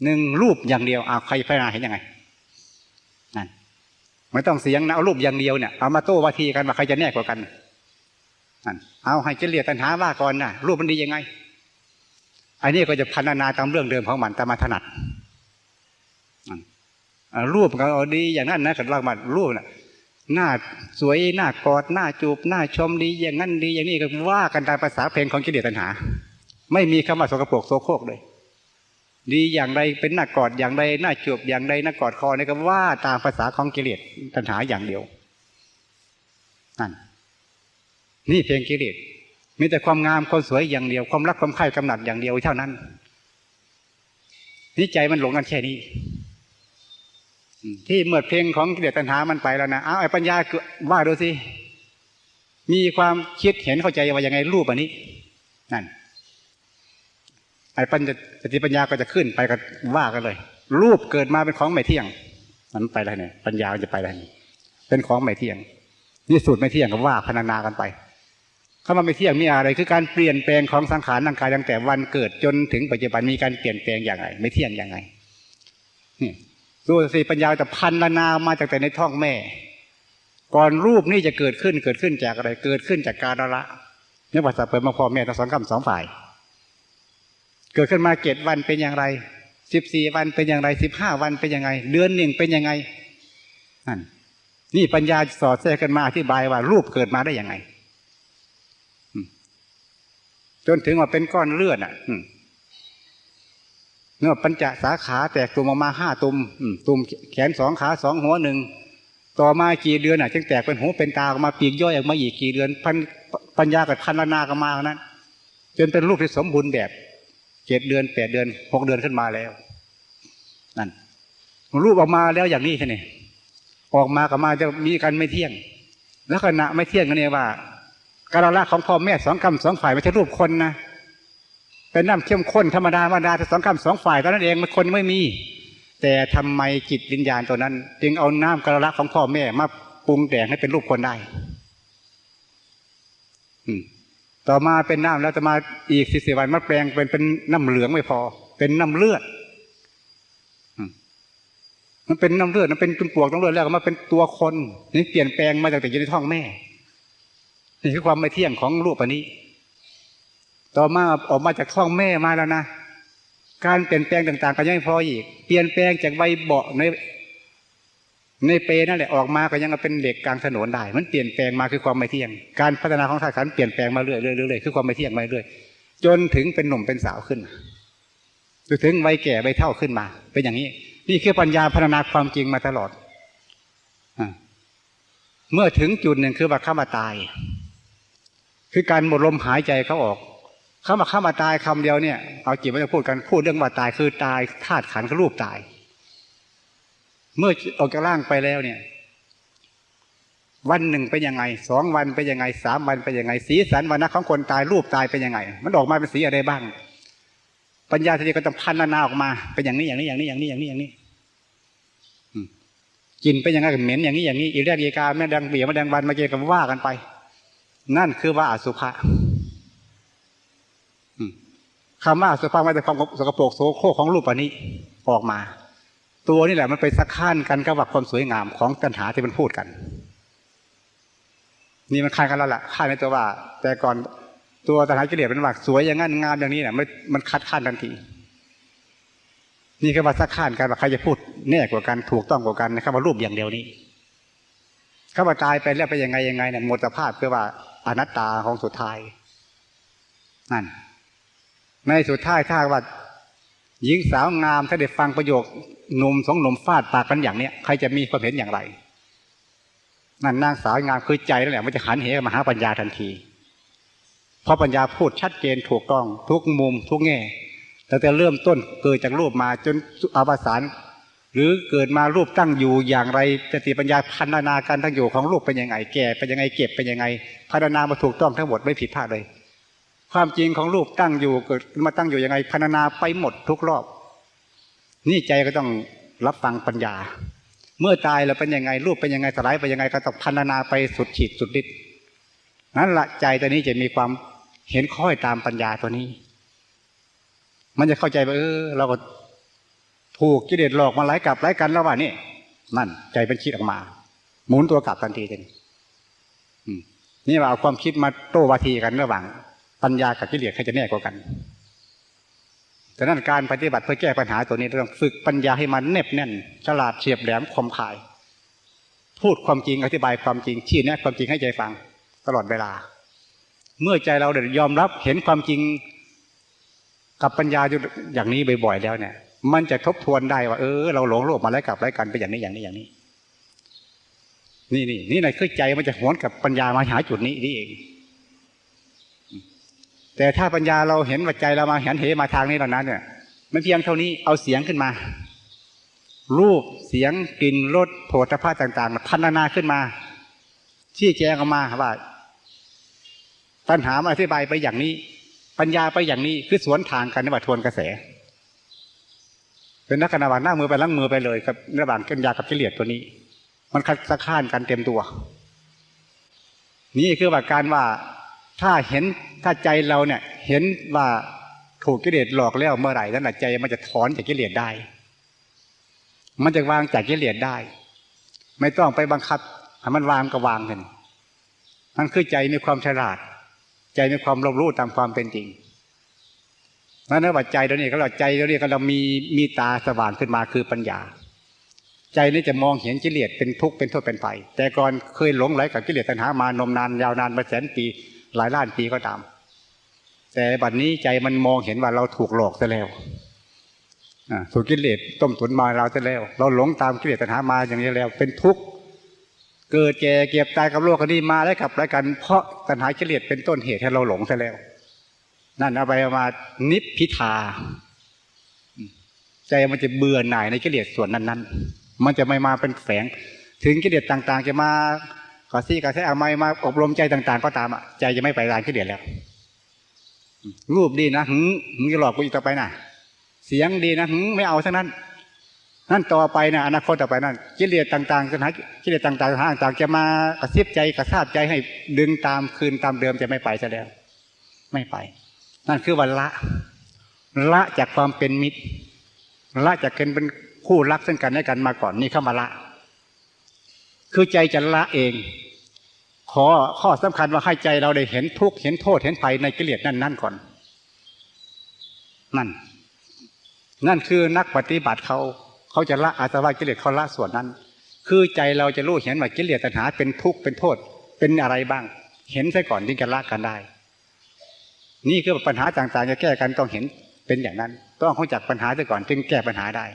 หนึ่งรูปอย่างเดียวใครพิจารณาเห็นยังไงนั่นไม่ต้องเสียงนะเอารูปอย่างเดียวเนี่ยเอามาโต้วาทีกันว่าใครจะแน่กว่ากันนั่นเอาให้กิเลสตัณหาว่าก่อนนะรูปมันดียังไงอันนี้ก็จะพัฒนาตามเรื่องเดิมของมันตามมาถนัดรูปก็ดีอย่างนั้นนะกันเล่ามารูปน่ะหน้าสวยหน้ากอดหน้าจูบหน้าชมดีอย่างนั้นดีอย่างนี้ก็ว่ากันตามภาษาเพลงของกิเลสตัณหาไม่มีคำว่าสกปรกโสโครกเลยดีอย่างไรเป็นหน้ากอดอย่างไรหน้าจูบอย่างไรหน้ากอดคอนี่ก็ว่าตามภาษาของกิเลสตัณหาอย่างเดียวนั่นนี่เพลงกิเลสมีแต่ความงามความสวยอย่างเดียวความรักความใคร่กำหนัดอย่างเดียวเท่านั้นนี่ใจมันหลงกันแค่นี้ที่เมื่อเพลงของกิเลสตัณหามันไปแล้วนะไอ้ปัญญาว่าดูสิมีความคิดเห็นเข้าใจว่ายังไงรูปอันนี้นั่นไอ้สติปัญญาก็จะขึ้นไปก็ว่ากันเลยรูปเกิดมาเป็นของไม่เที่ยงมันไปอะไรเนี่ยปัญญาจะไปอะไรเป็นของไม่เที่ยงนี่สูตรไม่เที่ยงก็ว่าพรรณนากันไปคำว่าไม่เที่ยงมีอะไรคือการเปลี่ยนแปลงของสังขารร่างกายตั้งแต่วันเกิดจนถึงปัจจุบันมีการเปลี่ยนแปลงอย่างไรไม่เที่ยงอย่างไรนี่ดูสิปัญญาจะพันละนามาจากแต่ในท้องแม่ก่อนรูปนี่จะเกิดขึ้นจากอะไรเกิดขึ้นจากกาละเนี่ยภาษาเปิดมาพ่อแม่ทั้งสองคำสองฝ่ายเกิดขึ้นมา7 วันเป็นอย่างไร14 วันเป็นอย่างไร15 วันเป็นยังไงเดือนหนึ่งเป็นยังไงนั่นนี่ปัญญาสอดแทรกกันมาอธิบายว่ารูปเกิดมาได้ยังไงจนถึงว่าเป็นก้อนเลือดเนื้อปัญจสาขาแตกตุ่มออกมา5 ตุ่มตุ่มแขน2 ขา 2 หัว 1ต่อมากี่เดือนจึงแตกเป็นหูเป็นตาออกมาปีกย่อยออกมาอีกกี่เดือนปัญญากับพันนากันมานั้นจนเป็นรูปที่สมบูรณ์แบบ7 เดือน8 เดือน6 เดือนขึ้นมาแล้วนั่นรูปออกมาแล้วอย่างนี้ใช่ไหมออกมากับมาจะมีการไม่เที่ยงแล้วขณะไม่เที่ยงกันเนี่ยว่าการละของพ่อแม่2 คำ 2 ฝ่ายไม่ใช่รูปคนนะเป็นน้ำเข้มข้นธรรมดาแต่2 คำ 2 ฝ่ายเท่านั้นเองมันคนไม่มีแต่ทำไมจิตวิญญาณตัวนั้นจึงเอาน้ำการละของพ่อแม่มาปรุงแต่งให้เป็นรูปคนได้ต่อมาเป็นน้ำแล้วจะมาอีก14 วันมาแปลงเป็นน้ำเหลืองไม่พอเป็นน้ำเลือดมันเป็นน้ำเลือดมันเป็นจุนปวกน้ำเลือดแล้วก็มาเป็นตัวคนนี่เปลี่ยนแปลงมาจากแต่อยู่ในท้องแม่นี่คือความไม่เที่ยงของรูปอันนี้ต่อมาออกมาจากท้องแม่มาแล้วนะการเปลี่ยนแปลงต่างๆก็ยังไม่พออีกเปลี่ยนแปลงจากใบเบาะในเปนั่นแหละออกมาก็ยังเป็นเหล็กกลางถนนได้มันเปลี่ยนแปลงมาคือความไม่เที่ยงการพัฒนาของธาตุขันธ์เปลี่ยนแปลงมาเรื่อยๆคือความไม่เที่ยงมาเรื่อยจนถึงเป็นหนุ่มเป็นสาวขึ้นจนถึงวัยแก่วัยเฒ่าขึ้นมาเป็นอย่างนี้นี่คือปัญญาพัฒนาความจริงมาตลอดเมื่อถึงจุดหนึ่งคือว่าเข้ามาตายคือการหมดลมหายใจเขาออกเข้ามาตายคำเดียวเนี่ยเอาจิตไม่ต้องพูดเรื่องว่าตายคือตายธาตุขันธ์คือรูปตายเมื่อออกจากร่างไปแล้วเนี่ยวันหนึ่งเป็นยังไง2 วันเป็นยังไง3 วันเป็นยังไงสีสันวรรณะของคนตายรูปตายเป็นยังไงมันออกมาเป็นสีอะไรบ้างปัญญาทีนี้ก็ต้องพัฒนาออกมาเป็นอย่างนี้กินเป็นยังไงเหม็นอย่างนี้อีเรียกอีกาแม่ดังเบี่ยแม่ดังวันมาเกี่ยวกับว่ากันไปนั่นคือว่าอสุภะคำว่าอสุภะมาจากความสกปรกโสโครกของรูปอันนี้ออกมาตัวนี่แหละมันไปสักข้านกันกับว่าความสวยงามของตัณหาที่มันพูดกันนี่มันข้านกันแล้วล่ะข้านในตัวว่าแต่ก่อนตัวตัณหากิเลสเป็นว่าสวยอย่างนั้นงามอย่างนี้เนี่ยมันคัดค้านทันทีนี่คือว่าสักข้านกันว่าใครจะพูดแน่กว่ากันถูกต้องกว่ากันนะครับว่ารูปอย่างเดียวนี้ถ้าว่าตายไปแล้วไปยังไงเนี่ยหมดสภาพคือว่าอนัตตาของสุดท้ายนั่นในสุดท้ายถ้าว่าหญิงสาวงามถ้าได้ฟังประโยคหนุ่ม2 หนุ่มฟาดปากกันอย่างเนี้ยใครจะมีความเห็นอย่างไรนั่นนางสาวงามคือใจนั่นแหละมันจะหันเหมาหาปัญญาทันทีเพราะปัญญาพูดชัดเจนถูกต้องทุกมุมทุกแง่แต่เริ่มต้นเกิดจากรูปมาจนอวสานหรือเกิดมารูปตั้งอยู่อย่างไรสติปัญญาพัฒนาการตั้งอยู่ของรูปเป็นยังไงแก่เป็นยังไงเก็บเป็นยังไงพัฒนามาถูกต้องทั้งหมดไม่ผิดพลาดเลยความจริงของรูปตั้งอยู่เกิดมาตั้งอยู่ยังไงพัฒนาไปหมดทุกรอบนี่ใจก็ต้องรับฟังปัญญาเมื่อตายแล้วเป็นยังไงรูปเป็นยังไงสลายเป็นยังไงก็ต้องพัฒนาไปสุดขีดสุดฤทธิ์นั้นละใจตัวนี้จะมีความเห็นค่อยตามปัญญาตัวนี้มันจะเข้าใจว่าเราก็ ถูกกิเลสหลอกมาหลายกับหลายกันแล้วว่านี่นั่นใจเป็นคิดออกมาหมุนตัวกลับทันทีเลยนี่ว่าเอาความคิดมาโต้วาทีกันระหว่างปัญญากับกิเลสใครจะแน่กว่ากันแต่นั้นการปฏิบัติเพื่อแก้ปัญหาตัวนี้ต้องฝึกปัญญาให้มันแนบแน่นฉลาดเฉียบแหลมคมคายพูดความจริงอธิบายความจริงชี้แนะความจริงให้ใจฟังตลอดเวลาเมื่อใจเราได้ยอมรับเห็นความจริงกับปัญญาอย่างนี้บ่อยๆแล้วเนี่ยมันจะทบทวนได้ว่าเราหลงโลภมาแล้วกับหลายกันไปอย่างนี้อย่างนี้อย่างนี้นี่ในคือใจมันจะหวนกับปัญญามาหาจุดนี้นี่เองแต่ถ้าปัญญาเราเห็นว่าใจเรามาเห็นเหมาทางนี้แล้วนั้นเนี่ยไม่เพียงเท่านี้เอาเสียงขึ้นมารูปเสียงกลิ่นรสโผฏฐัพพะต่างๆพัฒนาขึ้นมาชี้แจงออกมาว่าปัญหามาอธิบายไปอย่างนี้ปัญญาไปอย่างนี้คือสวนทางกันในวัฏทวนกระแสเป็นนักขณะหน้ามือไปล้างมือไปเลยกับระหว่างปัญญากับกิเลสตัวนี้มันคัดสะข้านกันเต็มตัวนี่คือว่าการว่าถ้าใจเราเนี่ยเห็นว่าถูกกิเลสหลอกแล้วเมื่อไหร่นั่นแหละใจมันจะถอนจากกิเลสได้มันจะวางจากกิเลสได้ไม่ต้องไปบังคับให้มันวางก็วางกันมันคือใจมีความฉลาดใจมีความรอบรู้ตามความเป็นจริงนั่นแหละว่าใจเราเนี่ยก็เรามีตาสว่างขึ้นมาคือปัญญาใจนี่จะมองเห็นกิเลสเป็นทุกข์เป็นโทษเป็นภัยแต่ก่อนเคยหลงไหลกับกิเลสตัณหามานมนานยาวนานมาแสนปีหลายล้านปีก็ตามแต่บัดนี้ใจมันมองเห็นว่าเราถูกหลอกซะแล้วถูกกิเลสต้มตุ๋นมาเราซะแล้วเราหลงตามกิเลสตัณหามาอย่างนี้แล้วเป็นทุกข์เกิดแก่เก็บตายกับโลกนี้มาแล้วกับรายกันเพราะตัณหากิเลสเป็นต้นเหตุให้เราหลงซะแล้วนั่นเอาไปมานิพพิทาใจมันจะเบื่อหน่ายในกิเลสส่วนนั้นๆมันจะไม่มาเป็นแฝงถึงกิเลสต่างๆจะมากระซี่กระแทกไม่มาอบรมใจต่างๆก็ตามใจจะไม่ไปรานกิเลสแล้วรูปดีนะมึงจะหลอกกูอีกต่อไปนะเสียงดีนะไม่เอาทั้งนั้นนั่นต่อไปนะอนาคตต่อไปนั่นกิเลสต่างๆกิเลสต่างๆต่างๆจะมากระซิบใจกระซาบใจให้ดึงตามคืนตามเดิมจะไม่ไปซะแล้วไม่ไปนั่นคือวันละจากความเป็นมิตรละจากเป็นคู่รักซึ่งกันและกันมาก่อนนี่เข้ามาละคือใจจะละเองข้อสำคัญว่าให้ใจเราได้เห็นทุกข์เห็นโทษเห็นภัยในกิเลสนั่นก่อนนั่นคือนักปฏิบัติเขาจะละอาสวะกิเลสเขาละส่วนนั้นคือใจเราจะรู้เห็นว่ากิเลสตัณหาเป็นทุกข์เป็นโทษเป็นอะไรบ้างเห็นซะก่อนจึงจะละกันได้นี่คือปัญหาต่างๆจะแก้กันต้องเห็นเป็นอย่างนั้นต้องรู้จักปัญหาซะก่อนจึงแก้ปัญหาได้